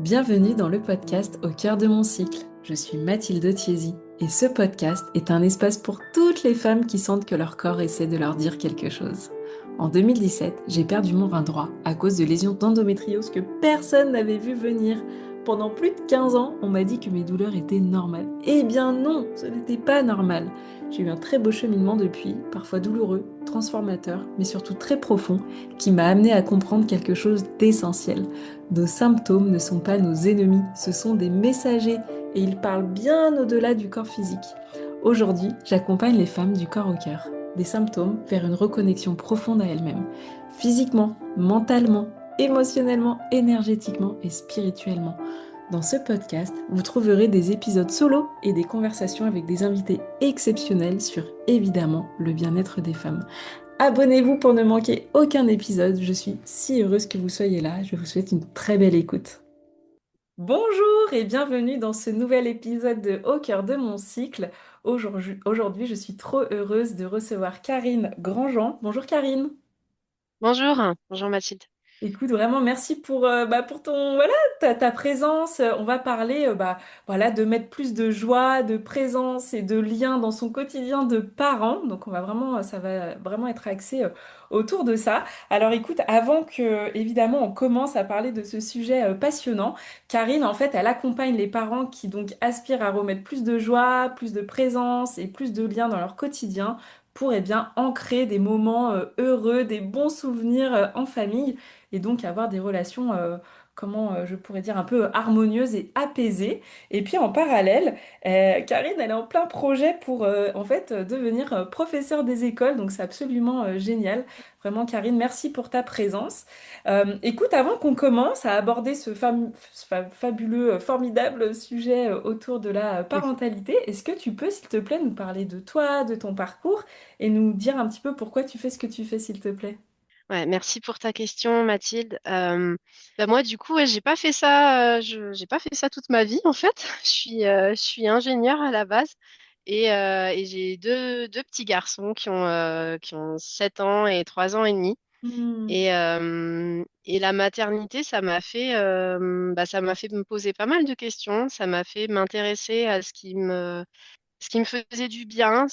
Bienvenue dans le podcast Au cœur de mon cycle. Je suis Mathilde Thiésy et ce podcast est un espace pour toutes les femmes qui sentent que leur corps essaie de leur dire quelque chose. En 2017, j'ai perdu mon rein droit à cause de lésions d'endométriose que personne n'avait vu venir. Pendant plus de 15 ans, on m'a dit que mes douleurs étaient normales. Eh bien non, ce n'était pas normal. J'ai eu un très beau cheminement depuis, parfois douloureux, transformateur, mais surtout très profond, qui m'a amené à comprendre quelque chose d'essentiel. Nos symptômes ne sont pas nos ennemis, ce sont des messagers et ils parlent bien au-delà du corps physique. Aujourd'hui, j'accompagne les femmes du corps au cœur, des symptômes vers une reconnexion profonde à elles-mêmes, physiquement, mentalement, émotionnellement, énergétiquement et spirituellement. Dans ce podcast, vous trouverez des épisodes solo et des conversations avec des invités exceptionnels sur évidemment le bien-être des femmes. Abonnez-vous pour ne manquer aucun épisode. Je suis si heureuse que vous soyez là. Je vous souhaite une très belle écoute. Bonjour et bienvenue dans ce nouvel épisode de Au cœur de mon cycle. Aujourd'hui, je suis trop heureuse de recevoir Karine Grandjean. Bonjour Karine. Bonjour Mathilde. Écoute, vraiment, merci pour ton, voilà, ta présence. On va parler voilà, de mettre plus de joie, de présence et de lien dans son quotidien de parent. Donc, ça va vraiment être axé autour de ça. Alors, écoute, avant que, évidemment, on commence à parler de ce sujet passionnant, Karine, en fait, elle accompagne les parents qui donc aspirent à remettre plus de joie, plus de présence et plus de lien dans leur quotidien pour, eh bien, ancrer des moments heureux, des bons souvenirs en famille et donc avoir des relations, je pourrais dire, un peu harmonieuses et apaisées. Et puis en parallèle, Karine, elle est en plein projet pour en fait devenir professeure des écoles, donc c'est absolument génial. Vraiment, Karine, merci pour ta présence. Écoute, avant qu'on commence à aborder ce fabuleux, formidable sujet autour de la parentalité, est-ce que tu peux, s'il te plaît, nous parler de toi, de ton parcours et nous dire un petit peu pourquoi tu fais ce que tu fais, s'il te plaît? Ouais, merci pour ta question, Mathilde. Moi, du coup, ouais, j'ai pas fait ça. J'ai pas fait ça toute ma vie, en fait. Je suis ingénieure à la base et j'ai deux petits garçons qui ont 7 ans et 3 ans et demi. Hmm. Et la maternité, ça m'a fait me poser pas mal de questions. Ça m'a fait m'intéresser à ce qui me faisait du bien,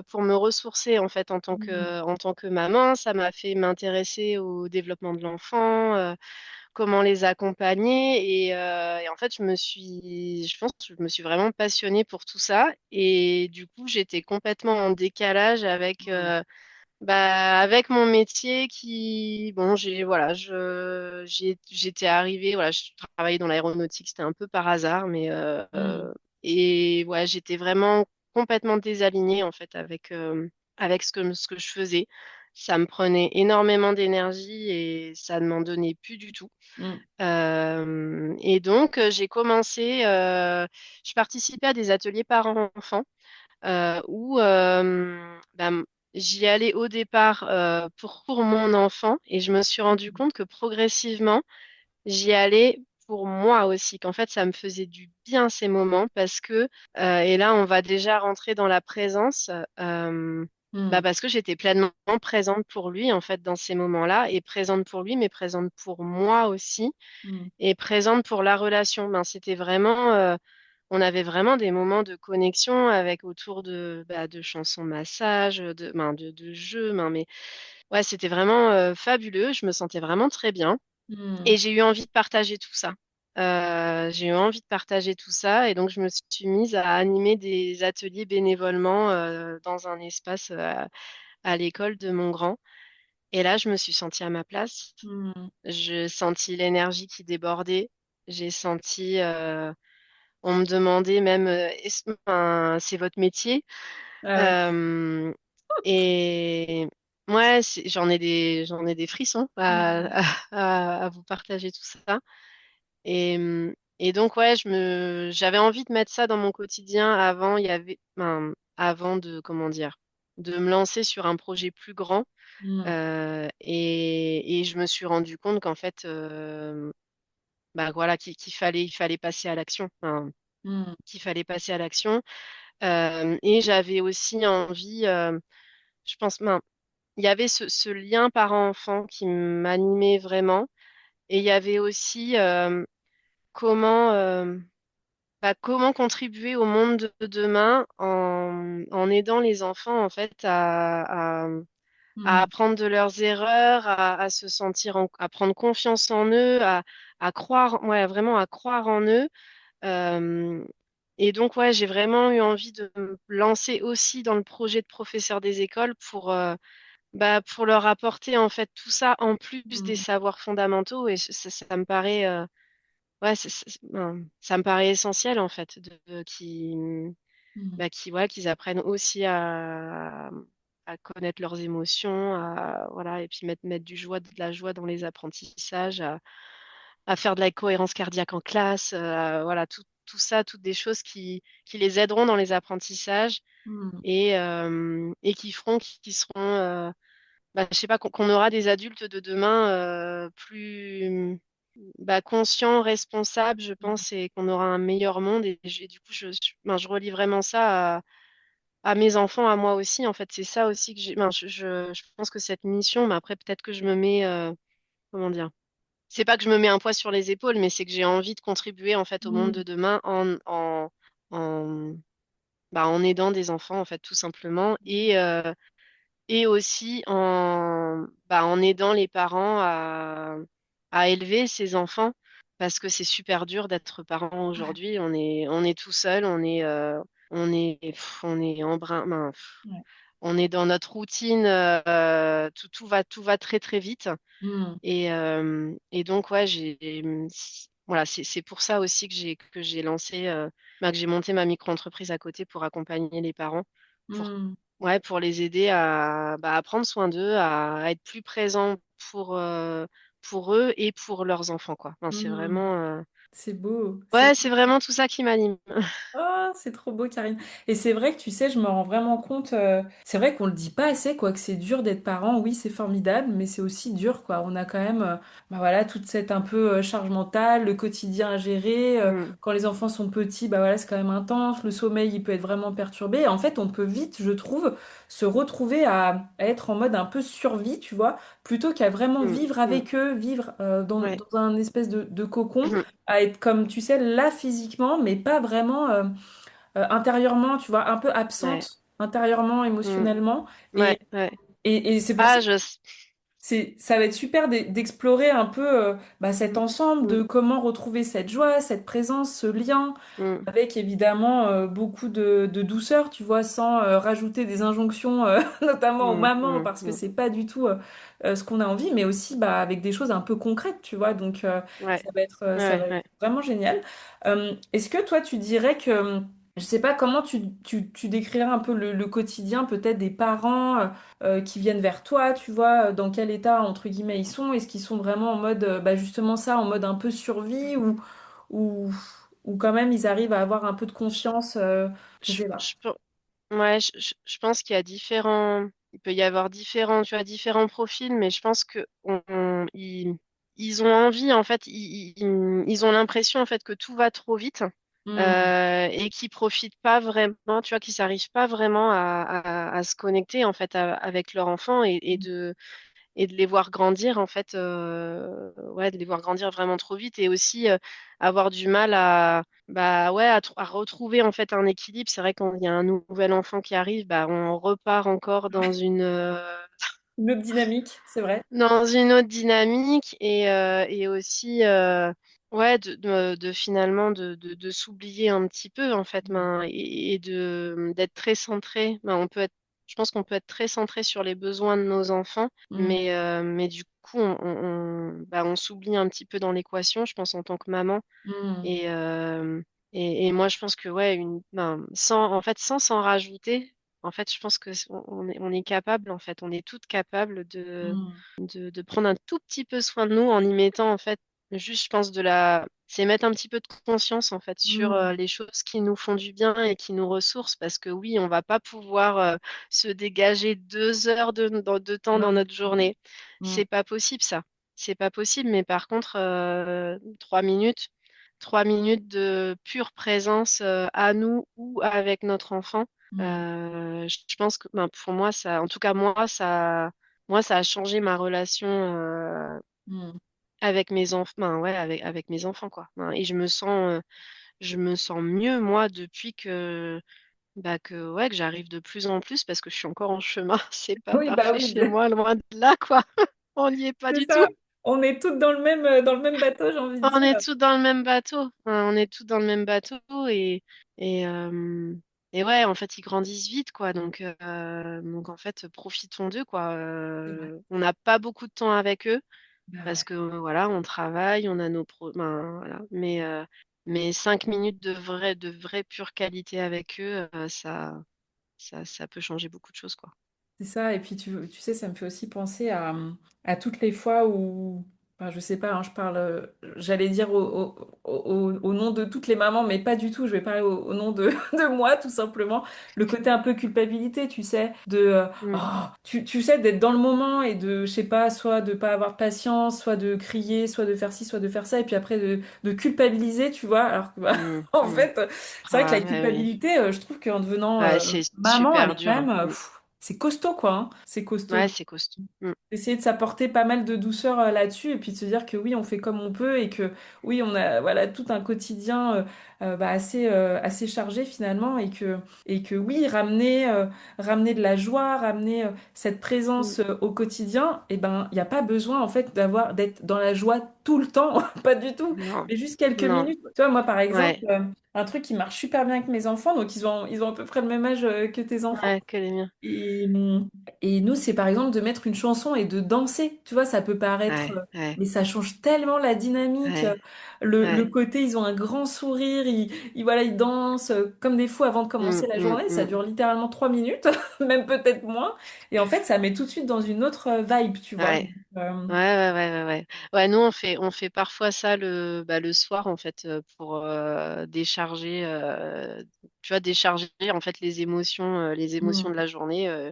pour me ressourcer en fait en tant que maman, ça m'a fait m'intéresser au développement de l'enfant, comment les accompagner et en fait je pense que je me suis vraiment passionnée pour tout ça et du coup j'étais complètement en décalage avec mon métier qui bon j'étais arrivée voilà je travaillais dans l'aéronautique c'était un peu par hasard Hmm. et ouais j'étais vraiment complètement désalignée en fait avec ce que je faisais. Ça me prenait énormément d'énergie et ça ne m'en donnait plus du tout. Mm. Et donc je participais à des ateliers parents-enfants où j'y allais au départ pour mon enfant et je me suis rendu compte que progressivement, j'y allais pour moi aussi, qu'en fait, ça me faisait du bien ces moments et là, on va déjà rentrer dans la présence, Mm. parce que j'étais pleinement présente pour lui, en fait, dans ces moments-là, et présente pour lui, mais présente pour moi aussi, Mm. et présente pour la relation. On avait vraiment des moments de connexion avec autour de chansons massage, de jeux, mais ouais, c'était vraiment fabuleux. Je me sentais vraiment très bien Mm. et j'ai eu envie de partager tout ça. J'ai eu envie de partager tout ça et donc je me suis mise à animer des ateliers bénévolement dans un espace à l'école de mon grand. Et là, je me suis sentie à ma place. Mm. Je sentis l'énergie qui débordait. J'ai senti on me demandait même, c'est votre métier? Ah ouais. Euh, et j'en ai des frissons Mm. à vous partager tout ça. Et, et donc, ouais, j'avais envie de mettre ça dans mon quotidien avant de, comment dire, de me lancer sur un projet plus grand. Mm. Et je me suis rendu compte qu'en fait, voilà, il fallait passer à l'action. Mm. Qu'il fallait passer à l'action. Et j'avais aussi envie, je pense, il y avait ce lien parent-enfant qui m'animait vraiment. Et il y avait aussi comment, comment contribuer au monde de demain en aidant les enfants en fait à Mm. apprendre de leurs erreurs, à se sentir, à prendre confiance en eux, à croire, ouais, vraiment à croire en eux. Euh, et donc, ouais, j'ai vraiment eu envie de me lancer aussi dans le projet de professeur des écoles pour leur apporter en fait tout ça en plus des Mm. savoirs fondamentaux. Et ça me paraît, ouais, ça me paraît essentiel en fait Mm. ouais, qu'ils apprennent aussi à connaître leurs émotions, voilà, et puis mettre de la joie dans les apprentissages, à faire de la cohérence cardiaque en classe, voilà, tout ça, toutes des choses qui les aideront dans les apprentissages Mm. et qui seront, je sais pas, qu'on aura des adultes de demain plus conscients, responsables, je pense, et qu'on aura un meilleur monde. Et du coup, je relie vraiment ça à mes enfants, à moi aussi. En fait, c'est ça aussi que j'ai. Je pense que cette mission, mais après, peut-être que je me mets, comment dire? C'est pas que je me mets un poids sur les épaules, mais c'est que j'ai envie de contribuer en fait au monde de Mm. demain en, en aidant des enfants, en fait, tout simplement, et aussi en aidant les parents à élever ces enfants, parce que c'est super dur d'être parent aujourd'hui. On est tout seul, on est Ouais. on est dans notre routine, tout va très très vite. Mm. Et donc, ouais, voilà, c'est pour ça aussi que j'ai lancé, que j'ai monté ma micro-entreprise à côté pour accompagner les parents, pour, Mm. ouais, pour les aider à prendre soin d'eux, à être plus présents pour eux et pour leurs enfants, quoi. Enfin, Mm. C'est beau. C'est ouais, c'est vraiment tout ça qui m'anime. Oh, c'est trop beau, Karine. Et c'est vrai que tu sais, je me rends vraiment compte. C'est vrai qu'on le dit pas assez, quoi, que c'est dur d'être parent. Oui, c'est formidable, mais c'est aussi dur, quoi. On a quand même, bah voilà, toute cette un peu charge mentale, le quotidien à gérer. Mm, Quand les enfants sont petits, bah voilà, c'est quand même intense. Le sommeil, il peut être vraiment perturbé. Et en fait, on peut vite, je trouve, se retrouver à être en mode un peu survie, tu vois, plutôt qu'à vraiment mm, vivre mm. avec eux, vivre Ouais. dans un espèce de cocon à être comme, tu sais, là physiquement, mais pas vraiment intérieurement, tu vois, un peu Ouais. absente intérieurement, Mm. émotionnellement. Ouais. Ouais. Et c'est pour ça Ah, que ça va être super d'explorer un peu bah, cet ensemble Mm, de comment retrouver cette joie, cette présence, ce lien, mm, avec évidemment beaucoup de douceur, tu vois, sans rajouter des injonctions, notamment aux mm, mamans, mm, parce que mm. c'est pas du tout ce qu'on a envie, mais aussi bah, avec des choses un peu concrètes, tu vois. Donc Ouais. ça Ouais. va être Ouais. vraiment génial. Est-ce que toi, tu dirais que, je sais pas comment tu décrirais un peu le quotidien peut-être des parents qui viennent vers toi, tu vois, dans quel état, entre guillemets, ils sont? Est-ce qu'ils sont vraiment en mode, bah, justement ça, en mode un peu survie ou, ou quand même ils arrivent à avoir un peu de confiance, je Je, sais pas. je, Ouais, je pense qu'il y a il peut y avoir tu as différents profils, mais je pense que ils ont envie, en fait, ils ont l'impression, en fait, que tout va trop vite, Hmm, et qu'ils profitent pas vraiment, tu vois, qu'ils n'arrivent pas vraiment à se connecter, en fait, avec leur enfant et de les voir grandir en fait, ouais, de les voir grandir vraiment trop vite et aussi avoir du mal à retrouver en fait un équilibre. C'est vrai quand il y a un nouvel enfant qui arrive, bah on repart encore une autre dynamique, c'est vrai. dans une autre dynamique et aussi ouais de finalement de s'oublier un petit peu en fait et de d'être très centré. On peut être Je pense qu'on peut être très centré sur les besoins de nos enfants, Hmm, mais du coup on s'oublie un petit peu dans l'équation, je pense en tant que maman hmm, et euh, et moi je pense que ouais sans s'en rajouter. En fait, je pense que on est capable, en fait, on est toutes capables hmm, de prendre un tout petit peu soin de nous en y mettant en fait juste je pense c'est mettre un petit peu de conscience en fait sur hmm, les choses qui nous font du bien et qui nous ressourcent parce que oui on va pas pouvoir se dégager 2 heures de temps dans non, notre journée, hmm, c'est pas possible ça, c'est pas possible, mais par contre 3 minutes 3 minutes de pure présence à nous ou avec notre enfant, hmm, je pense que pour moi ça en tout cas moi ça a changé ma relation. hmm. avec mes enfants, ouais, avec mes enfants, quoi. Et je me sens mieux, moi, depuis que j'arrive de plus en plus parce que je suis encore en chemin. C'est pas Oui, bah parfait oui, chez moi, loin de là, quoi. On n'y est pas c'est du ça. tout. On est toutes dans le même bateau, j'ai envie de On dire. est tous dans le même bateau. On est tous dans le même bateau et, euh, et ouais, en fait, ils grandissent vite, quoi. Donc en fait, profitons d'eux, quoi. C'est vrai. On n'a pas beaucoup de temps avec eux Bah parce ouais. que voilà, on travaille, on a voilà. Mais 5 minutes de vraie pure qualité avec eux, ça peut changer beaucoup de choses, quoi. C'est ça, et puis tu sais, ça me fait aussi penser à toutes les fois où, enfin, je sais pas, hein, je parle, j'allais dire au nom de toutes les mamans, mais pas du tout, je vais parler au nom de, de moi, tout simplement. Le côté un peu culpabilité, tu sais, oh, Mm, tu sais, d'être dans le moment et de, je sais pas, soit de pas avoir de patience, soit de crier, soit de faire ci, soit de faire ça, et puis après de culpabiliser, tu vois, alors que, bah, mm, en mm. fait, c'est vrai que Ah, la ouais, oui. culpabilité, je trouve qu'en devenant Ouais, c'est maman, elle super est quand dur. même, Mm. c'est costaud, quoi, hein. C'est costaud. Ouais, c'est costaud. Mm, Essayer de s'apporter pas mal de douceur là-dessus et puis de se dire que oui, on fait comme on peut et que oui, on a voilà tout un quotidien bah, assez chargé finalement et que oui, ramener de la joie, ramener cette mm. présence au quotidien, et ben il n'y a pas besoin en fait d'être dans la joie tout le temps, pas du tout, Non, mais juste quelques non. minutes. Tu vois, moi par exemple, Ouais, un truc qui marche super bien avec mes enfants, donc ils ont à peu près le même âge que tes enfants. ouais, que les miens. Et, et nous, c'est par exemple de mettre une chanson et de danser. Tu vois, ça peut paraître, Ouais, ouais, mais ça change tellement la dynamique. ouais, Le ouais. côté, ils ont un grand sourire, voilà, ils dansent comme des fous avant de Mm, commencer la mm, journée. Ça mm. dure littéralement 3 minutes, même peut-être moins. Et en fait, ça met tout de suite dans une autre vibe, tu vois. Ouais. Ouais, ouais, ouais, ouais, ouais. Ouais, nous, on fait parfois ça le soir, en fait, pour décharger, tu vois, décharger, en fait, les émotions de Hmm. la journée.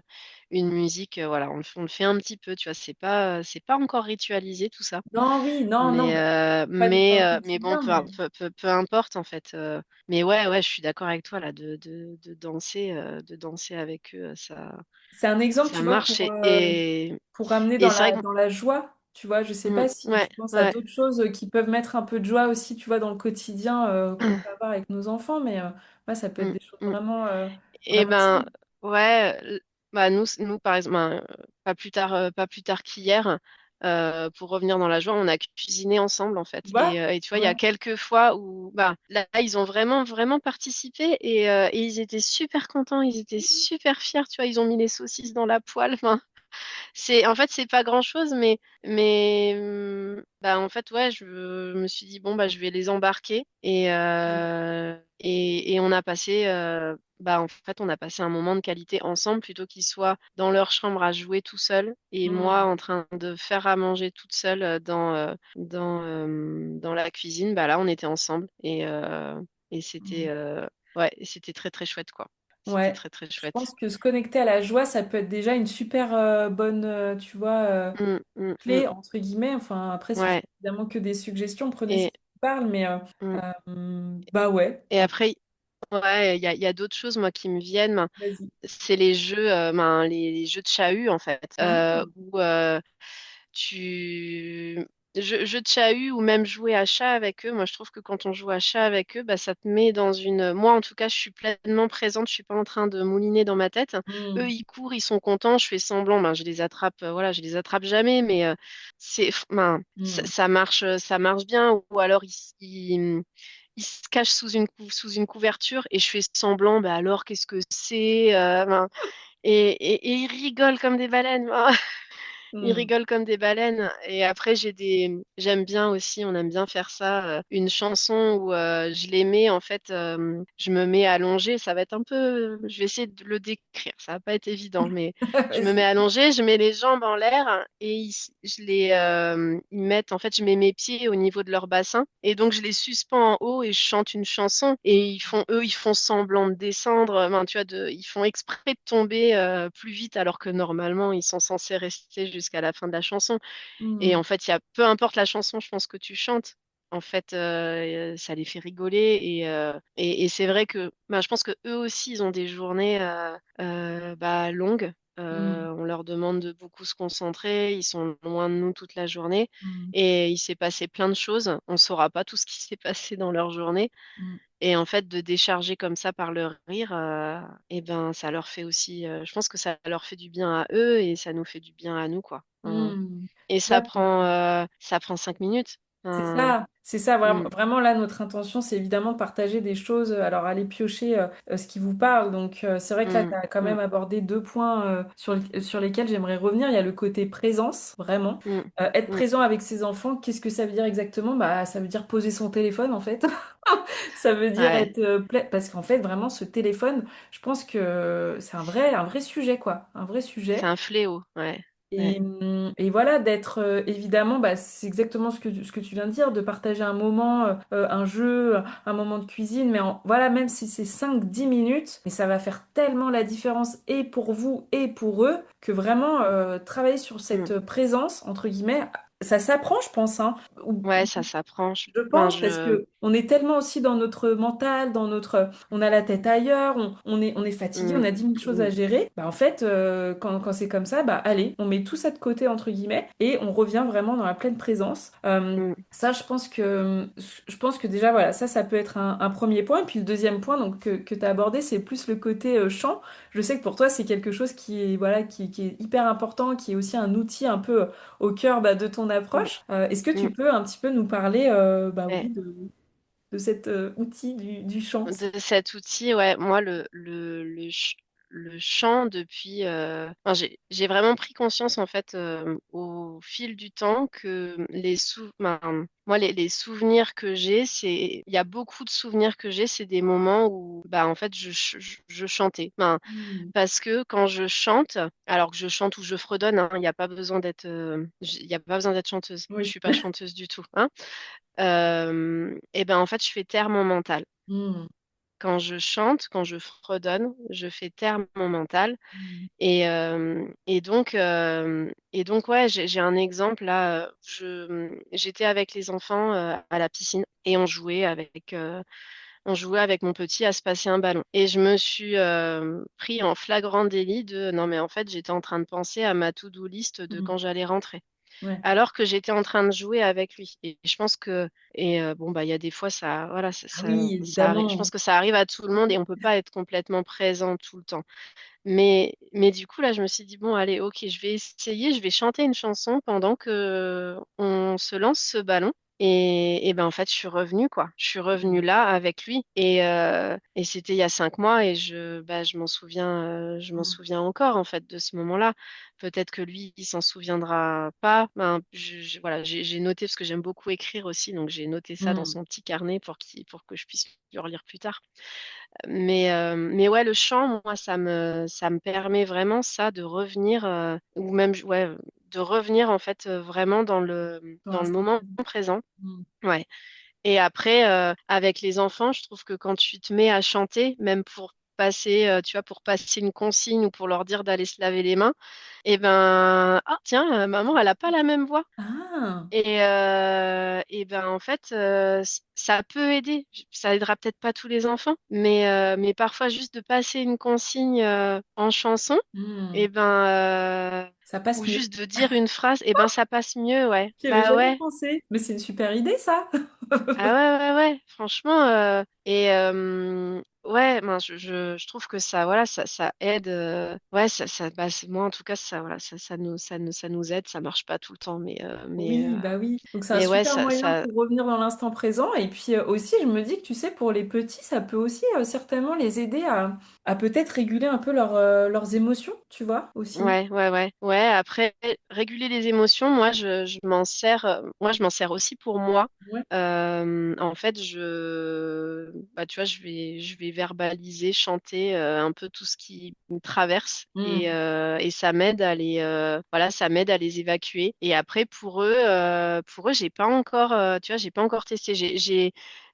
Une musique, voilà, on le fait un petit peu, tu vois, c'est pas encore ritualisé, tout ça. Non, oui, non, non, Mais, bah, euh, pas dans le mais, euh, mais bon, quotidien, mais peu importe, en fait. Mais ouais, ouais, je suis d'accord avec toi, là, de danser avec eux, c'est un exemple, ça tu vois, marche. pour ramener Et c'est vrai que, dans la joie, tu vois, je sais pas si ouais, tu penses à ouais. d'autres choses qui peuvent mettre un peu de joie aussi, tu vois, dans le quotidien qu'on peut avoir avec nos enfants, mais ouais, ça peut être Mm, des choses mm. vraiment, Et vraiment ben, simples. ouais, bah nous par exemple, pas plus tard qu'hier, pour revenir dans la joie, on a cuisiné ensemble en fait. Tu vois? Et tu vois, il y a Ouais. quelques fois où, bah, là, ils ont vraiment, vraiment participé et ils étaient super contents, ils étaient super fiers. Tu vois, ils ont mis les saucisses dans la poêle. Enfin, en fait, c'est pas grand-chose, bah, en fait, ouais, je me suis dit, bon, bah, je vais les embarquer. Et on a passé, bah, en fait, on a passé un moment de qualité ensemble plutôt qu'ils soient dans leur chambre à jouer tout seuls et moi Mm. en train de faire à manger toute seule dans la cuisine. Bah, là, on était ensemble et c'était, Mm. ouais, c'était très, très chouette, quoi. C'était Ouais. très, très Je chouette. pense que se connecter à la joie, ça peut être déjà une super bonne, tu vois, Mm, mm, mm. clé, entre guillemets. Enfin, après, ce sont Ouais. évidemment que des suggestions, prenez ce Et, qui vous parle, mais mm. bah ouais, Et après, ouais, il y a d'autres choses, moi, qui me viennent. vas-y. C'est les jeux, les jeux de chahut, en fait, Ah, où tu... jeux de chahut ou même jouer à chat avec eux. Moi, je trouve que quand on joue à chat avec eux, bah, ça te met dans une... Moi, en tout cas, je suis pleinement présente. Je suis pas en train de mouliner dans ma tête. Eux, mm, ils courent, ils sont contents. Je fais semblant. Ben, je les attrape. Voilà, je les attrape jamais. Mais mm. ça marche bien. Ou alors, il se cache sous une couverture et je fais semblant, bah alors qu'est-ce que c'est et ils rigolent comme des baleines. Ils Mm. rigolent comme des baleines. Et après, j'aime bien aussi, on aime bien faire ça, une chanson où je les mets, en fait, je me mets allongée. Ça va être un peu, je vais essayer de le décrire. Ça va pas être évident, mais je me mets Vas-y. allongée, je mets les jambes en l'air et ils mettent, en fait, je mets mes pieds au niveau de leur bassin et donc je les suspends en haut et je chante une chanson et eux, ils font semblant de descendre. Enfin, tu vois, ils font exprès de tomber plus vite alors que normalement ils sont censés rester jusqu'à la fin de la chanson. Et Mm. en fait, peu importe la chanson, je pense que tu chantes. En fait, ça les fait rigoler et c'est vrai que bah, je pense que eux aussi, ils ont des journées bah, longues. Mm, On leur demande de beaucoup se concentrer. Ils sont loin de nous toute la journée. mm, Et il s'est passé plein de choses. On ne saura pas tout ce qui s'est passé dans leur journée. mm, Et en fait, de décharger comme ça par le rire, et ben, ça leur fait aussi, je pense que ça leur fait du bien à eux et ça nous fait du bien à nous, quoi. mm. Et ça prend 5 minutes. Enfin, C'est ça, vraiment, mm, vraiment là, notre intention, c'est évidemment de partager des choses, alors aller piocher ce qui vous parle. Donc, c'est vrai que là, tu mm, as quand mm, même abordé deux points sur lesquels j'aimerais revenir. Il y a le côté présence, vraiment. mm, Être mm. présent avec ses enfants, qu'est-ce que ça veut dire exactement? Bah, ça veut dire poser son téléphone, en fait. Ça veut dire Ouais, être parce qu'en fait, vraiment, ce téléphone, je pense que c'est un vrai sujet, quoi. Un vrai c'est sujet. un fléau. Ouais, ouais. Et voilà, d'être évidemment, bah, c'est exactement ce que tu viens de dire, de partager un moment, un jeu, un moment de cuisine, mais voilà, même si c'est 5 10 minutes, mais ça va faire tellement la différence et pour vous et pour eux, que vraiment travailler sur cette Mm. présence, entre guillemets, ça s'apprend, je pense, hein. Ouais, ça s'apprend. Je Ben, pense parce que on est tellement aussi dans notre mental, on a la tête ailleurs, on est fatigué, on mm, a 10 000 choses à mm, gérer. Bah, en fait, quand c'est comme ça, bah allez, on met tout ça de côté entre guillemets et on revient vraiment dans la pleine présence. mm, Ça, je pense que déjà voilà, ça peut être un premier point. Et puis le deuxième point donc que tu as abordé, c'est plus le côté chant. Je sais que pour toi, c'est quelque chose qui est voilà qui est hyper important, qui est aussi un outil un peu au cœur bah, de ton mm, approche. Est-ce que tu mm. peux un petit peu nous parler bah Ouais. oui, de cet outil du chant? De cet outil, ouais, moi, le chant depuis. Enfin, j'ai vraiment pris conscience, en fait, au fil du temps que enfin, moi, les souvenirs que j'ai, il y a beaucoup de souvenirs que j'ai, c'est des moments où, bah, en fait, je chantais. Enfin, Hmm. parce que quand je chante, alors que je chante ou je fredonne, hein, il n'y a pas besoin d'être, il y a pas besoin d'être chanteuse. Je Oui. suis pas chanteuse du tout, hein. Et ben, en fait, je fais taire mon mental. Hmm. Quand je chante, quand je fredonne, je fais taire mon mental. Hmm. Et donc, ouais, j'ai un exemple là. J'étais avec les enfants à la piscine et on jouait avec mon petit à se passer un ballon. Et je me suis pris en flagrant délit de non, mais en fait, j'étais en train de penser à ma to-do list de Hmm. quand j'allais rentrer Ouais. alors que j'étais en train de jouer avec lui. Et je pense que, bon, bah, il y a des fois, ça, voilà, ça, Ah ça, oui, ça arrive. Je pense évidemment. que ça arrive à tout le monde et on peut pas être complètement présent tout le temps. Mais du coup, là, je me suis dit, bon, allez, ok, je vais essayer, je vais chanter une chanson pendant que on se lance ce ballon. Et ben en fait, je suis revenue quoi. Je suis revenue Hmm. là avec lui et c'était il y a 5 mois et je m'en souviens encore en fait de ce moment-là. Peut-être que lui, il s'en souviendra pas. Ben, voilà, j'ai noté parce que j'aime beaucoup écrire aussi, donc j'ai noté ça dans Hmm. son petit carnet pour que je puisse le relire plus tard. Mais ouais, le chant, moi, ça me permet vraiment ça de revenir, ou même, ouais, de revenir en fait vraiment dans le, Dans dans le l'instant moment présent. présent. Hmm. Ouais. Et après, avec les enfants, je trouve que quand tu te mets à chanter, même pour passer, tu vois, pour passer une consigne ou pour leur dire d'aller se laver les mains, et ben, ah tiens, maman, elle a pas la même voix. Ah. Et ben en fait, ça peut aider. Ça aidera peut-être pas tous les enfants, mais parfois juste de passer une consigne en chanson, Hmm. et ben Ça passe ou mieux. juste de dire une phrase, et ben ça passe mieux, ouais. J'y avais Bah jamais ouais. pensé. Mais c'est une super idée, ça. Ah ouais, ouais, ouais, franchement, ouais, ben, je trouve que ça, voilà, ça aide, ouais, bah, moi en tout cas, ça, voilà, ça nous aide, ça marche pas tout le temps, mais, euh, mais, Oui, euh, bah oui. Donc c'est un mais ouais, super ça, moyen ça, pour revenir dans l'instant présent. Et puis aussi, je me dis que tu sais, pour les petits, ça peut aussi certainement les aider à peut-être réguler un peu leurs émotions, tu vois, aussi. ouais, ouais, ouais, ouais. Après, réguler les émotions, moi, je m'en sers aussi pour moi. Ouais. En fait, bah, tu vois, je vais verbaliser, chanter un peu tout ce qui me traverse et ça m'aide voilà, ça m'aide à les évacuer. Et après, pour eux, j'ai pas encore, tu vois, j'ai pas encore testé.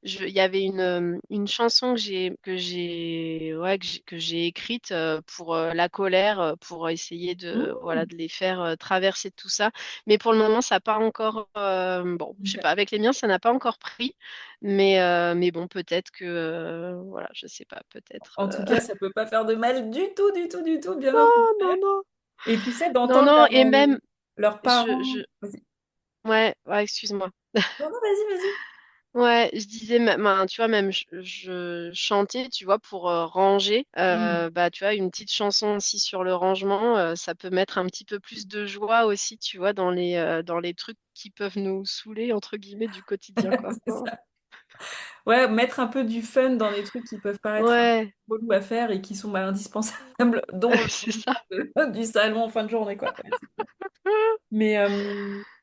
il y avait une chanson que j'ai écrite pour la colère, pour essayer de, voilà, Mmh. de les faire traverser tout ça. Mais pour le moment, ça n'a pas encore, bon, je sais OK. pas, avec les miens, ça n'a pas encore pris. Mais bon, peut-être que, voilà, je sais pas, peut-être. En tout cas, ça peut pas faire de mal du tout, du tout, du tout, bien au Non, non, contraire. non. Et tu sais, Non, d'entendre non, leurs, et même, leurs je, parents. je, Vas-y. ouais, ouais, excuse-moi. Non, non, vas-y, vas-y. Ouais, je disais, ben, tu vois, même je chantais, tu vois, pour ranger. Mmh. Bah, tu vois, une petite chanson aussi sur le rangement, ça peut mettre un petit peu plus de joie aussi, tu vois, dans les trucs qui peuvent nous saouler, entre guillemets, du quotidien, quoi. C'est ça. Ouais, mettre un peu du fun dans des trucs qui peuvent paraître un Ouais, peu relous à faire et qui sont bah, indispensables, dont le c'est ça. rangement du salon en fin de journée, quoi. Ouais, c'est clair. Mais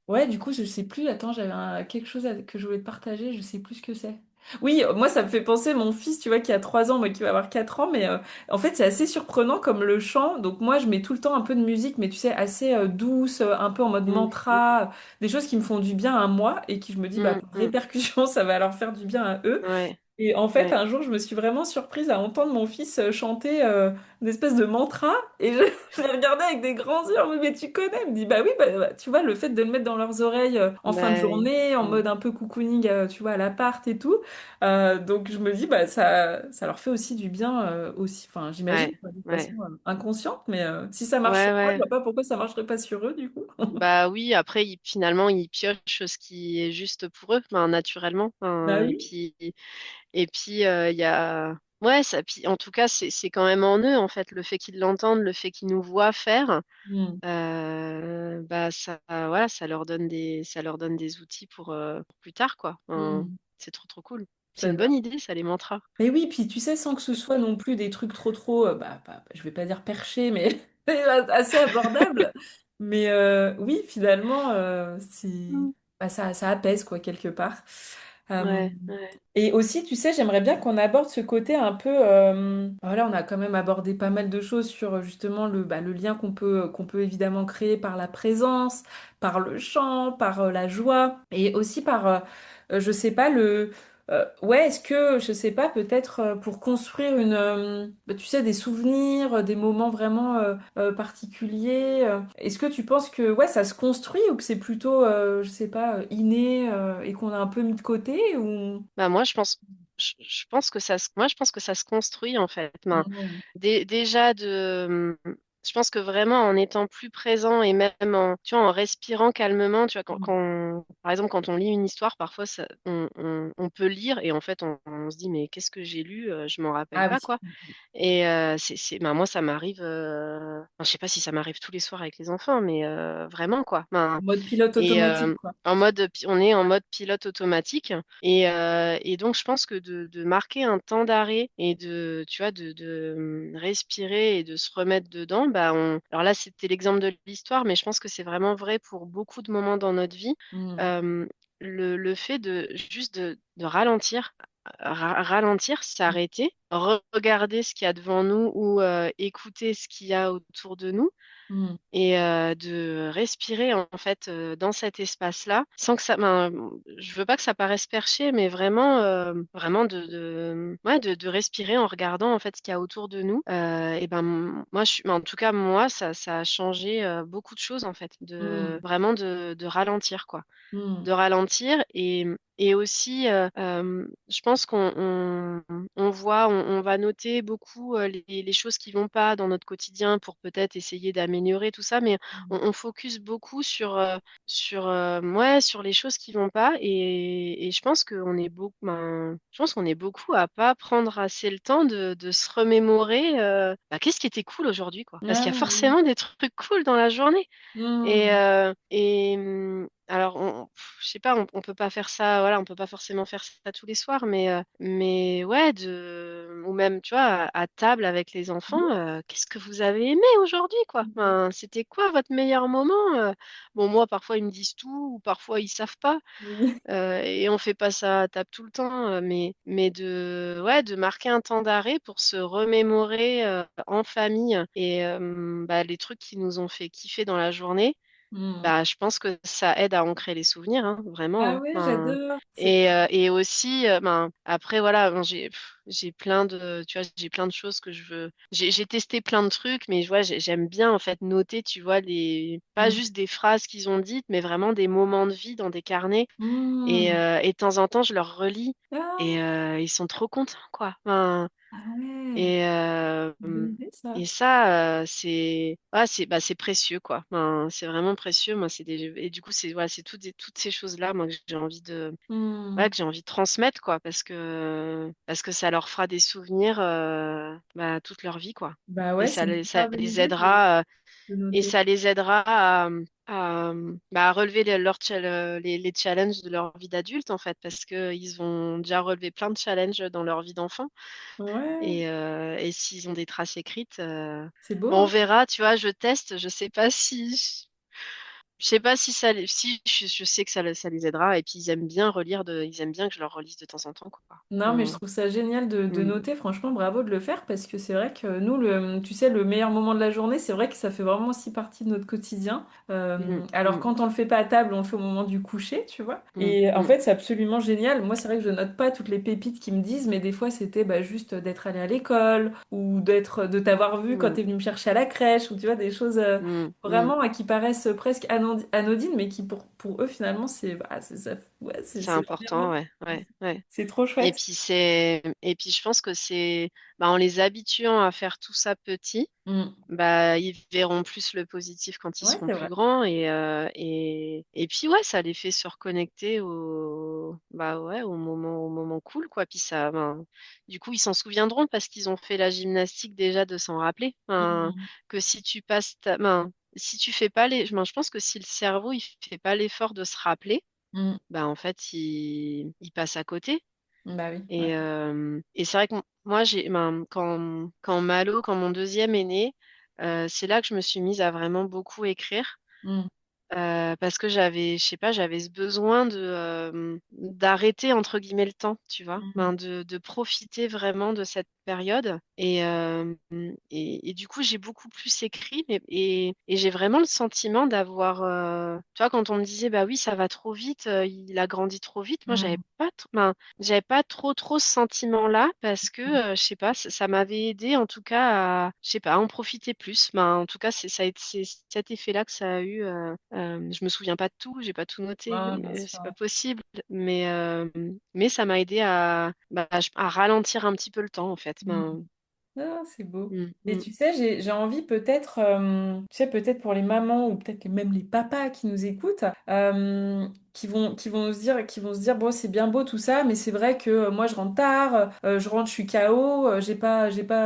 ouais, du coup, je sais plus. Attends, j'avais quelque chose que je voulais te partager, je sais plus ce que c'est. Oui, moi, ça me fait penser, mon fils, tu vois, qui a 3 ans, moi qui va avoir 4 ans, mais en fait, c'est assez surprenant comme le chant. Donc, moi, je mets tout le temps un peu de musique, mais tu sais, assez douce, un peu en mode Mm, mantra, des choses qui me font du bien à moi et qui, je me dis, bah, mm, par mm. répercussion, ça va leur faire du bien à eux. Ouais, Et en fait, ouais, un jour, je me suis vraiment surprise à entendre mon fils chanter une espèce de mantra. Et je, je l'ai regardé avec des grands yeux. En mode, mais tu connais? Il me dit, bah oui, bah, tu vois, le fait de le mettre dans leurs oreilles en fin de bah oui. journée, en Mm. mode un peu cocooning, tu vois, à l'appart et tout. Donc, je me dis, bah ça leur fait aussi du bien aussi. Enfin, j'imagine, Ouais, quoi, de façon ouais, inconsciente. Mais si ça marche sur ouais, moi, je ouais. vois pas pourquoi ça marcherait pas sur eux, du coup. Bah oui, après, finalement, ils piochent ce qui est juste pour eux, ben, naturellement. Bah Hein, oui. et puis il y a, ouais, ça, puis, en tout cas, c'est quand même en eux, en fait, le fait qu'ils l'entendent, le fait qu'ils nous voient faire, Mm. bah ça, voilà, ça leur donne des outils pour plus tard, quoi. Hein, Mm. c'est trop, trop cool. C'est C'est une bonne idée, ça, les mantras. mais oui, puis tu sais, sans que ce soit non plus des trucs trop, je vais pas dire perchés, mais assez abordables. Mais oui, finalement, Mm. bah, ça apaise, quoi, quelque part. Euh, Ouais, ouais. et aussi, tu sais, j'aimerais bien qu'on aborde ce côté un peu. Voilà, on a quand même abordé pas mal de choses sur justement le lien qu'on peut évidemment créer par la présence, par le chant, par la joie, et aussi par, je sais pas, ouais, est-ce que, je sais pas, peut-être pour construire tu sais, des souvenirs, des moments vraiment particuliers, est-ce que tu penses que, ouais, ça se construit ou que c'est plutôt, je sais pas, inné et qu'on a un peu mis de côté ou... Bah moi je pense que moi je pense que ça se construit en fait. Ben, Mhm. déjà je pense que vraiment en étant plus présent et même en tu vois en respirant calmement, tu vois par exemple quand on lit une histoire parfois on peut lire et en fait on se dit mais qu'est-ce que j'ai lu, je m'en rappelle Ah pas oui, quoi. Et ben, moi ça m'arrive enfin, je sais pas si ça m'arrive tous les soirs avec les enfants mais vraiment quoi. Ben, mode pilote et automatique, quoi. on est en mode pilote automatique. Et donc, je pense que de marquer un temps d'arrêt et tu vois, de respirer et de se remettre dedans, bah, alors là, c'était l'exemple de l'histoire, mais je pense que c'est vraiment vrai pour beaucoup de moments dans notre vie. Mhm. Euh, le fait de juste de ralentir, ralentir, s'arrêter, regarder ce qu'il y a devant nous ou écouter ce qu'il y a autour de nous Mhm. et de respirer en fait dans cet espace-là sans que ça ben, je veux pas que ça paraisse perché mais vraiment vraiment ouais, de respirer en regardant en fait ce qu'il y a autour de nous et ben moi ben, en tout cas moi ça a changé beaucoup de choses en fait de Mhm. vraiment de ralentir quoi Mhm. de ralentir et aussi, je pense on voit, on va noter beaucoup les choses qui vont pas dans notre quotidien pour peut-être essayer d'améliorer tout ça, mais on focus beaucoup ouais, sur les choses qui vont pas et je pense qu'on est beaucoup, ben, je pense qu'on est beaucoup à pas prendre assez le temps de se remémorer bah, qu'est-ce qui était cool aujourd'hui, quoi. Parce qu'il y a Ah oui. forcément des trucs cool dans la journée. Mhm. Alors, je sais pas, on peut pas faire ça, voilà, on peut pas forcément faire ça tous les soirs, mais ouais, ou même, tu vois, à table avec les enfants, qu'est-ce que vous avez aimé aujourd'hui, quoi? Enfin, c'était quoi votre meilleur moment? Bon, moi, parfois, ils me disent tout, ou parfois, ils savent pas, Oui. et on fait pas ça à table tout le temps, mais ouais, de marquer un temps d'arrêt pour se remémorer en famille et bah, les trucs qui nous ont fait kiffer dans la journée. Mm. bah, je pense que ça aide à ancrer les souvenirs, hein, Ah vraiment, ouais, hein. j'adore. Et aussi, ben, après, voilà, ben, j'ai plein tu vois, j'ai plein de choses que je veux. J'ai testé plein de trucs, mais je vois, j'aime bien, en fait, noter, tu vois, pas Mm. juste des phrases qu'ils ont dites, mais vraiment des moments de vie dans des carnets. Mm. Et de temps en temps, je leur relis Ah, et ils sont trop contents, quoi. Enfin, ah ouais, et, bonne idée ça. et ça, c'est précieux, quoi. Enfin, c'est vraiment précieux. Moi, et du coup, c'est toutes ces choses-là, moi, que j'ai envie Mm. que j'ai envie de transmettre, quoi, parce que ça leur fera des souvenirs, bah, toute leur vie, quoi. Bah Et ouais, c'est une ça super bonne les idée aidera, de et noter. ça les aidera à relever les challenges de leur vie d'adulte, en fait, parce qu'ils ont déjà relevé plein de challenges dans leur vie d'enfant. Ouais, Et s'ils ont des traces écrites, c'est beau, bon, on hein? verra, tu vois, je teste, je sais pas si si je sais que ça les aidera, et puis ils aiment bien que je leur relise de temps en temps, quoi. Non, mais je Enfin, trouve ça génial de mm, noter. Franchement, bravo de le faire parce que c'est vrai que nous, tu sais, le meilleur moment de la journée, c'est vrai que ça fait vraiment aussi partie de notre quotidien. mm, Alors, mm, quand on le fait pas à table, on le fait au moment du coucher, tu vois. mm, Et en mm, fait, c'est absolument génial. Moi, c'est vrai que je note pas toutes les pépites qu'ils me disent, mais des fois, c'était bah, juste d'être allé à l'école ou de t'avoir vu quand mm, t'es venu me chercher à la crèche ou tu vois, des choses mm, mm. vraiment qui paraissent presque anodines, mais qui pour eux, finalement, ouais, C'est c'est leur important, miroir. ouais, ouais, ouais. C'est trop chouette. Et puis je pense que bah, en les habituant à faire tout ça petit, Mm. bah, ils verront plus le positif quand ils Ouais, seront c'est plus vrai. grands, et puis ouais, ça les fait se reconnecter bah ouais, au moment cool, quoi. Puis ben, du coup, ils s'en souviendront parce qu'ils ont fait la gymnastique déjà de s'en rappeler. Enfin, Mm. que si tu passes ben, si tu fais pas ben, je pense que si le cerveau il fait pas l'effort de se rappeler, Mm. bah en fait il passe à côté. Bah oui, ouais. Et c'est vrai que moi, ben, quand mon deuxième est né, c'est là que je me suis mise à vraiment beaucoup écrire. Mm. Parce que je sais pas, j'avais ce besoin d'arrêter entre guillemets le temps, tu vois, Mm. ben, de profiter vraiment de cette période. Et du coup, j'ai beaucoup plus écrit, et j'ai vraiment le sentiment d'avoir, tu vois, quand on me disait, bah oui, ça va trop vite, il a grandi trop vite, moi, Mm. j'avais pas trop ce sentiment-là, parce que, je sais pas, ça m'avait aidé en tout cas à, je sais pas, à en profiter plus. Ben, en tout cas, c'est cet effet-là que ça a eu. Je me souviens pas de tout, j'ai pas tout noté, Ouais, bien c'est sûr. pas possible. Mais ça m'a aidé à ralentir un petit peu le temps, en fait. Mm. Ben, Ah, c'est beau. mm, Et mm, tu sais, j'ai envie peut-être, tu sais, peut-être pour les mamans ou peut-être même les papas qui nous écoutent, qui vont se dire, bon, c'est bien beau tout ça, mais c'est vrai que moi, je rentre tard, je rentre, je suis KO,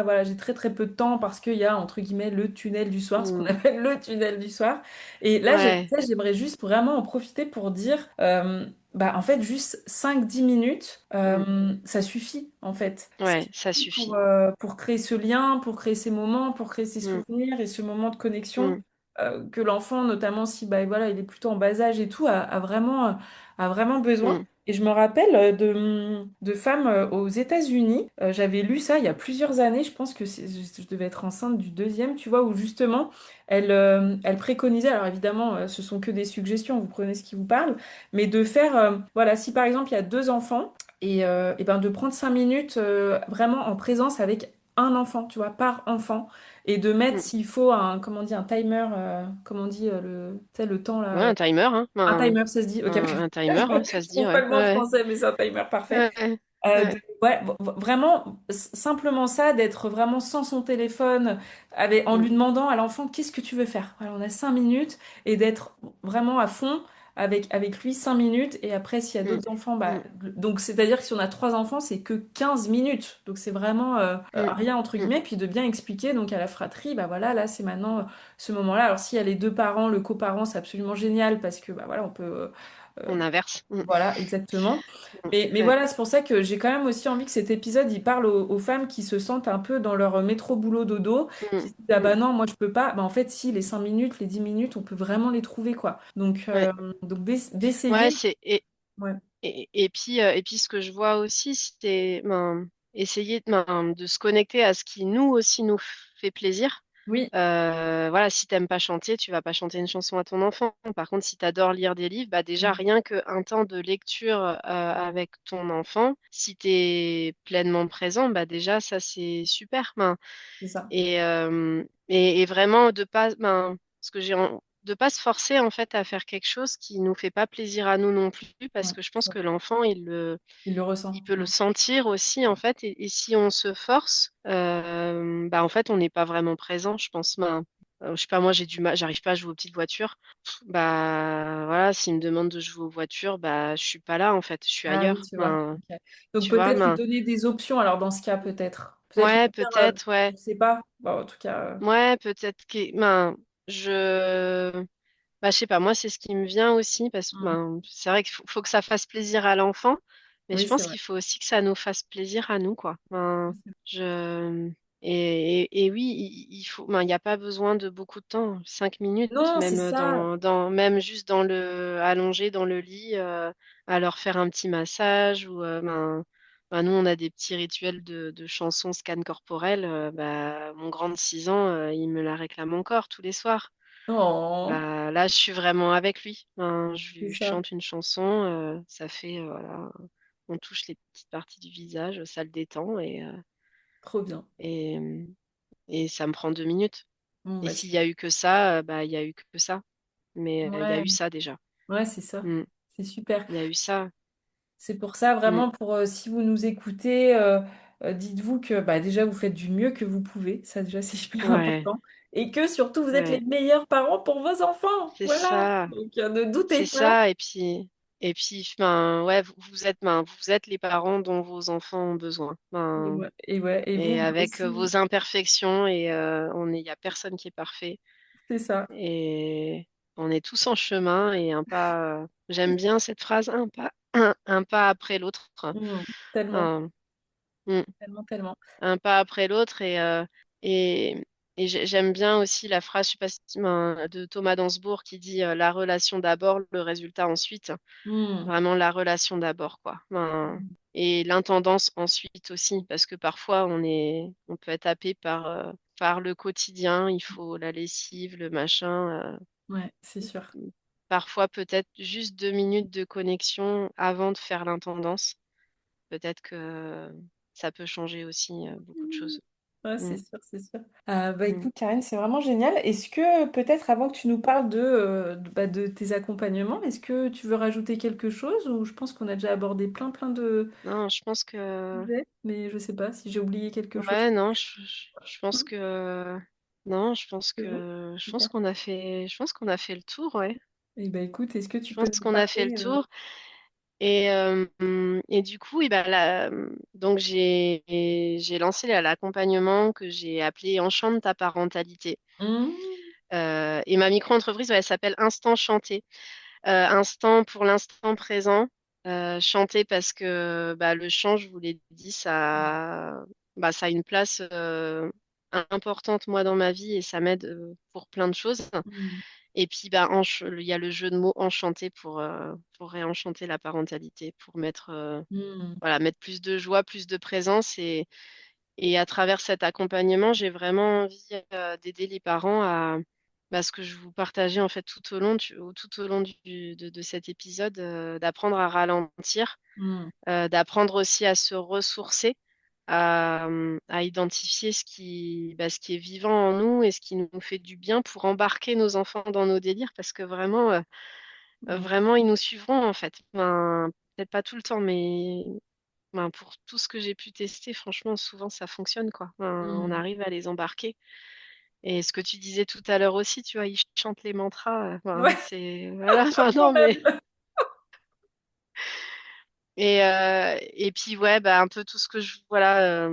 voilà, j'ai très très peu de temps parce qu'il y a, entre guillemets, le tunnel du soir, ce qu'on mm. appelle le tunnel du soir. Et là, Ouais, j'aimerais juste vraiment en profiter pour dire, bah, en fait, juste 5-10 minutes, mm, ça suffit, en fait. Ça ouais, ça suffit suffit. pour créer ce lien, pour créer ces moments, pour créer ces Mm, souvenirs et ce moment de connexion mm, que l'enfant, notamment si bah, voilà, il est plutôt en bas âge et tout, a vraiment besoin. mm, Et je me rappelle de femmes aux États-Unis. J'avais lu ça il y a plusieurs années. Je pense que je devais être enceinte du deuxième, tu vois, où justement, elle préconisait, alors évidemment, ce sont que des suggestions, vous prenez ce qui vous parle, mais de faire, voilà, si par exemple il y a deux enfants, et ben de prendre 5 minutes vraiment en présence avec un enfant, tu vois, par enfant, et de mettre mm. s'il faut un, comment on dit, un timer, comment on dit, tu sais, le temps Ouais, là, un timer, hein. un timer, ça se dit, ok, Un timer, hein, ça je se dit, trouve pas ouais. le mot en Ouais, français, mais c'est un timer parfait. ouais, ouais, De, ouais. ouais, vraiment, simplement ça, d'être vraiment sans son téléphone, en Mm, lui demandant à l'enfant qu'est-ce que tu veux faire. Voilà, on a 5 minutes et d'être vraiment à fond avec lui 5 minutes. Et après, s'il y a mm, d'autres enfants, bah, mm, donc c'est-à-dire que si on a trois enfants, c'est que 15 minutes. Donc c'est vraiment mm, rien entre mm. guillemets. Puis de bien expliquer donc à la fratrie, bah voilà, là c'est maintenant ce moment-là. Alors s'il y a les deux parents, le coparent, c'est absolument génial parce que bah voilà, on peut. Euh, On inverse. Mm, voilà, exactement. mm, Mais ouais. voilà, c'est pour ça que j'ai quand même aussi envie que cet épisode, il parle aux femmes qui se sentent un peu dans leur métro boulot dodo, qui Mm, se disent, ah mm. bah non, moi je peux pas. Bah en fait, si, les 5 minutes, les 10 minutes, on peut vraiment les trouver, quoi. Ouais. Donc Ouais, d'essayer. Ouais. et puis ce que je vois aussi, c'est essayer de se connecter à ce qui nous aussi nous fait plaisir. Oui, Voilà, si t'aimes pas chanter, tu vas pas chanter une chanson à ton enfant. Par contre, si tu adores lire des livres, bah déjà mm, rien qu'un temps de lecture avec ton enfant, si tu es pleinement présent, bah déjà ça c'est super. Ben, c'est ça. et vraiment de pas, ben, ce que de pas se forcer en fait à faire quelque chose qui nous fait pas plaisir à nous non plus, parce Ouais, que je pense ça, que l'enfant il le il ressent. peut le sentir aussi en fait, et si on se force, bah en fait on n'est pas vraiment présent, je pense. Ben, je sais pas, moi j'ai du mal, j'arrive pas à jouer aux petites voitures. Bah voilà, s'il me demande de jouer aux voitures, bah je suis pas là en fait, je suis Ah oui, ailleurs. tu vois. Ben, Ok. Donc tu vois, peut-être lui ben, donner des options, alors dans ce cas, peut-être. Peut-être lui ouais, dire, peut-être, ouais. je sais pas. Bon, en tout cas, Ouais, peut-être que, ben, bah, je sais pas, moi, c'est ce qui me vient aussi, parce que mm. ben, c'est vrai qu'il faut que ça fasse plaisir à l'enfant, mais je Oui, c'est pense vrai. qu'il faut aussi que ça nous fasse plaisir à nous, quoi. Ben, je, et oui, il faut, ben, il n'y a pas besoin de beaucoup de temps, 5 minutes, Non, c'est même ça. même juste allongé dans le lit, à leur faire un petit massage, ou, ben, nous, on a des petits rituels de chansons scan corporel, bah, mon grand de 6 ans, il me la réclame encore tous les soirs. Oh, Bah, là, je suis vraiment avec lui. Ben, je c'est lui ça. chante une chanson, ça fait, voilà, on touche les petites parties du visage, ça le détend, Trop bien. et, et ça me prend 2 minutes. Bon, Et bah, s'il y a super. eu que ça, bah, il y a eu que ça. Mais il y a Ouais, eu ça déjà. ouais, c'est ça. Mm. C'est super. Il y a eu ça. C'est pour ça, Mm. vraiment, pour si vous nous écoutez, dites-vous que bah, déjà, vous faites du mieux que vous pouvez. Ça, déjà, c'est super Ouais, important. Et que surtout, vous êtes les ouais, meilleurs parents pour vos enfants. c'est Voilà. ça. Donc, ne C'est doutez pas. ça. Et puis, ben, ouais, vous êtes les parents dont vos enfants ont besoin. Ben, Et et vous avec aussi, vos imperfections, et il y a personne qui est parfait. c'est ça. Et on est tous en chemin, et un pas, j'aime bien cette phrase, un pas après l'autre. Mm, tellement, Un, mm, tellement, tellement. un pas après l'autre. Et, et j'aime bien aussi la phrase, je sais pas si, de Thomas Dansbourg, qui dit la relation d'abord, le résultat ensuite. Mm, Vraiment la relation d'abord, quoi. Et l'intendance ensuite aussi, parce que parfois on peut être happé par le quotidien, il faut la lessive, le machin. ouais, c'est sûr. Parfois peut-être juste 2 minutes de connexion avant de faire l'intendance. Peut-être que ça peut changer aussi beaucoup de choses. Ouais, c'est Mm, sûr, c'est sûr. Bah mm. écoute, Karine, c'est vraiment génial. Est-ce que peut-être avant que tu nous parles bah, de tes accompagnements, est-ce que tu veux rajouter quelque chose ou je pense qu'on a déjà abordé plein plein de Non, je pense que sujets, mais je sais pas si j'ai oublié quelque chose. ouais, non, je pense Non, que non, c'est bon? je pense Super. qu'on a fait le tour, ouais. Et bah écoute, est-ce que Je tu peux pense nous qu'on a fait le parler tour. Et du coup, et ben là, donc j'ai lancé l'accompagnement que j'ai appelé Enchante ta parentalité. hmm, Et ma micro-entreprise, ouais, elle s'appelle Instant Chanté. Instant pour l'instant présent. Chanter parce que bah, le chant, je vous l'ai dit, ça a une place importante moi dans ma vie, et ça m'aide pour plein de choses. hmm, Et puis bah, il y a le jeu de mots enchanté pour réenchanter la parentalité, pour mettre, hmm, voilà, mettre plus de joie, plus de présence. Et à travers cet accompagnement, j'ai vraiment envie d'aider les parents à ce que je vous partageais en fait tout au long de cet épisode, d'apprendre à ralentir, hmm, d'apprendre aussi à se ressourcer, à identifier ce qui est vivant en nous et ce qui nous fait du bien, pour embarquer nos enfants dans nos délires, parce que vraiment, hmm, vraiment, ils nous suivront en fait. Enfin, peut-être pas tout le temps, mais pour tout ce que j'ai pu tester, franchement, souvent ça fonctionne, quoi. On hmm. arrive à les embarquer. Et ce que tu disais tout à l'heure aussi, tu vois, ils chantent les mantras. Ouais, C'est voilà. Enfin, quand non, mais même. et puis ouais, bah un peu tout ce que voilà.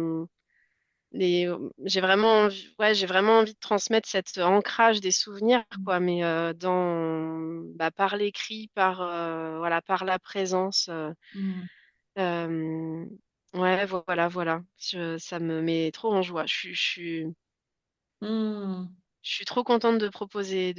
J'ai vraiment envie de transmettre cet ancrage des souvenirs, quoi. Mais par l'écrit, voilà, par la présence. Hmm, Euh, ouais, voilà, voilà. Ça me met trop en joie. hmm. je suis trop contente de Ouais, proposer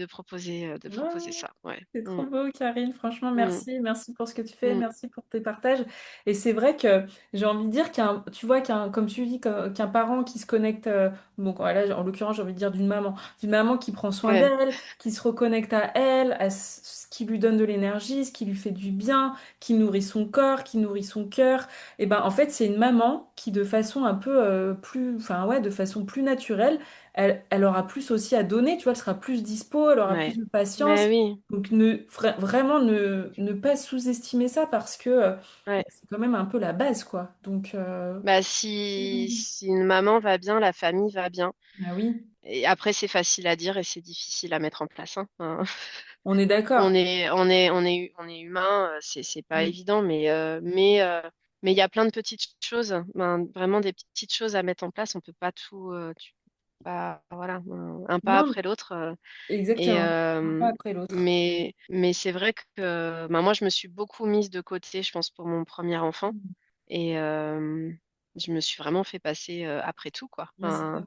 ça. Ouais. c'est Mm, trop beau, Karine. Franchement, mm, merci. Merci pour ce que tu fais. mm. Merci pour tes partages. Et c'est vrai que j'ai envie de dire tu vois, comme tu dis, qu'un parent qui se connecte, bon, voilà, en l'occurrence, j'ai envie de dire d'une maman qui prend soin Ouais, d'elle, qui se reconnecte à elle, à ce qui lui donne de l'énergie, ce qui lui fait du bien, qui nourrit son corps, qui nourrit son cœur. Et ben, en fait, c'est une maman qui, de façon un peu plus, enfin, ouais, de façon plus naturelle, elle aura plus aussi à donner, tu vois, elle sera plus dispo, elle aura plus ouais. de patience. Mais oui, Donc vraiment ne pas sous-estimer ça parce que ouais. c'est quand même un peu la base, quoi. Donc Bah, si une maman va bien, la famille va bien. ah oui, Et après, c'est facile à dire et c'est difficile à mettre en place, hein. Enfin, on est d'accord. on est humain, c'est pas Oui, évident, mais il y a plein de petites choses, ben, vraiment des petites choses à mettre en place. On peut pas tout, pas, voilà, un pas non, après l'autre. Et exactement. Un pas après l'autre. mais c'est vrai que ben, moi, je me suis beaucoup mise de côté, je pense, pour mon premier enfant, et je me suis vraiment fait passer après tout, quoi. Oui, c'est ça.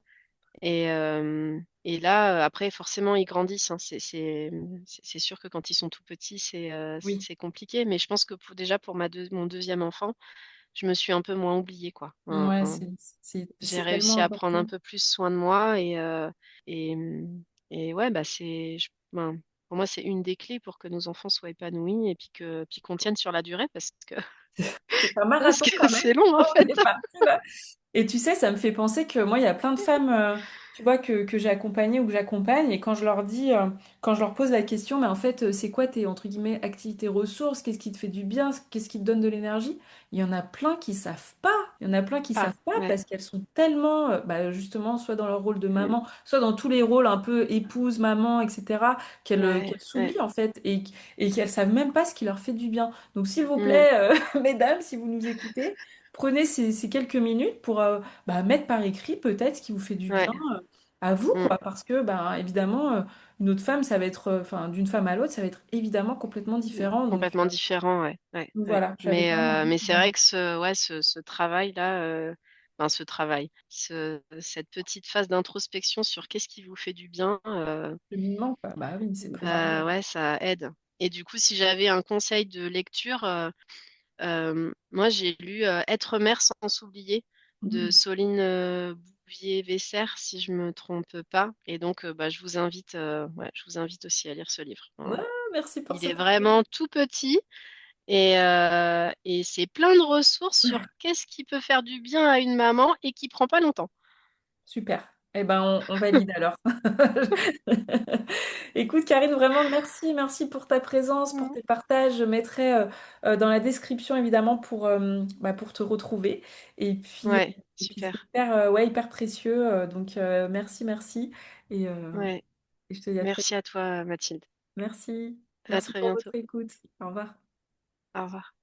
Et là, après, forcément, ils grandissent, hein. C'est sûr que quand ils sont tout petits, Oui, c'est compliqué. Mais je pense que déjà pour mon deuxième enfant, je me suis un peu moins oubliée, quoi. ouais, J'ai c'est réussi tellement à prendre un important. peu plus soin de moi et, et ouais, bah ben, pour moi, c'est une des clés pour que nos enfants soient épanouis et puis qu'on tienne sur la durée C'est un parce marathon que quand même. c'est long, en On fait. est parti là. Et tu sais, ça me fait penser que moi, il y a plein de femmes, tu vois, que j'ai accompagnées ou que j'accompagne, et quand je leur dis, quand je leur pose la question, mais en fait, c'est quoi tes, entre guillemets, activités ressources, qu'est-ce qui te fait du bien, qu'est-ce qui te donne de l'énergie? Il y en a plein qui savent pas. Il y en a plein qui Ah, savent pas ouais. parce qu'elles sont tellement, bah, justement, soit dans leur rôle de Mm. maman, soit dans tous les rôles un peu épouse, maman, etc., Ouais, qu'elles ouais. s'oublient en fait, et qu'elles savent même pas ce qui leur fait du bien. Donc, s'il vous Mm. plaît, mesdames, si vous nous écoutez, prenez ces quelques minutes pour bah, mettre par écrit peut-être ce qui vous fait du bien Ouais. à vous, Mm. quoi. Parce que, bah, évidemment, une autre femme, ça va être, enfin, d'une femme à l'autre, ça va être évidemment complètement différent. Complètement différent, ouais, ouais, Donc ouais. voilà, j'avais quand même envie Mais c'est de... vrai que ce travail-là, enfin, cette petite phase d'introspection sur qu'est-ce qui vous fait du bien, cheminement, quoi. Bah oui, c'est bah primordial. ouais, ça aide. Et du coup, si j'avais un conseil de lecture, moi j'ai lu Être mère sans s'oublier de Mhm. Soline Bouvier-Vesser, si je me trompe pas. Et donc, bah, ouais, je vous invite aussi à lire ce livre. Ouais, Voilà. merci pour Il est cette vraiment tout petit. Et c'est plein de ressources sur qu'est-ce qui peut faire du bien à une maman et qui prend pas longtemps. super. Eh ben, on valide alors. Écoute, Karine, vraiment merci pour ta présence, pour Mhm. tes partages. Je mettrai dans la description évidemment bah, pour te retrouver. Et puis, Ouais, c'est super. hyper, ouais, hyper précieux. Donc, merci. Et, Ouais, et je te dis à très vite. merci à toi, Mathilde. Merci. À Merci très pour bientôt. votre écoute. Au revoir. Au revoir.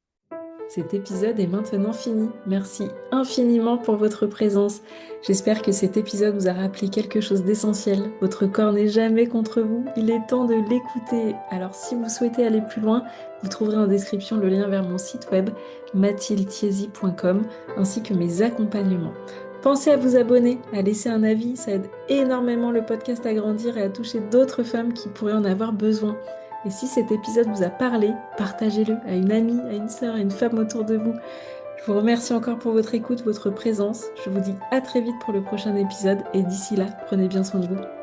Cet épisode est maintenant fini. Merci infiniment pour votre présence. J'espère que cet épisode vous a rappelé quelque chose d'essentiel. Votre corps n'est jamais contre vous. Il est temps de l'écouter. Alors si vous souhaitez aller plus loin, vous trouverez en description le lien vers mon site web mathildethiesi.com ainsi que mes accompagnements. Pensez à vous abonner, à laisser un avis, ça aide énormément le podcast à grandir et à toucher d'autres femmes qui pourraient en avoir besoin. Et si cet épisode vous a parlé, partagez-le à une amie, à une sœur, à une femme autour de vous. Je vous remercie encore pour votre écoute, votre présence. Je vous dis à très vite pour le prochain épisode et d'ici là, prenez bien soin de vous.